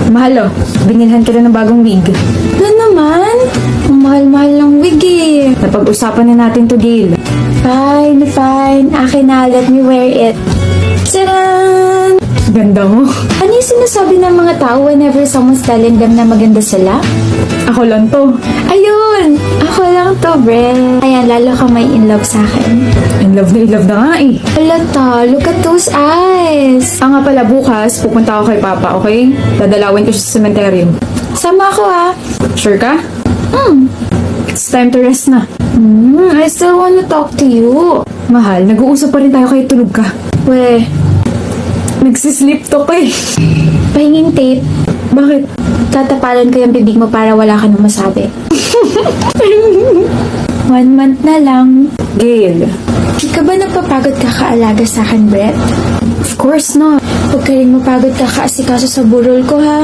Mahal oh, binilhan ka na ng bagong wig. Na naman? Ang mahal-mahal ng wig eh. Napag-usapan na natin to, Gail. Fine. Akin na, let me wear it. Tcharan! Ganda mo. Ano yung sinasabi ng mga tao whenever someone's telling them na maganda sila? Ako lang to. Ayun! Ako lang to, bre. Ayan, lalo ka may in love sa akin. In love na nga eh. Alata, look at those eyes. Nga pala bukas, pupunta ako kay Papa, okay? Dadalawin ko siya sa cemetery. Sama ako ah. Sure ka? It's time to rest na. I still wanna talk to you. Mahal, nag-uusap pa rin tayo kaya tulog ka. We, Nagsisleep talk eh. pahinging tape. Bakit? Tatapalan ko yung bibig mo para wala ka nang masabi. 1 month na lang. Gail. Di ka ba napapagod kakaalaga sa akin, Brett? Of course not. Huwag ka rin mapagod kakaasikaso sa burol ko, ha?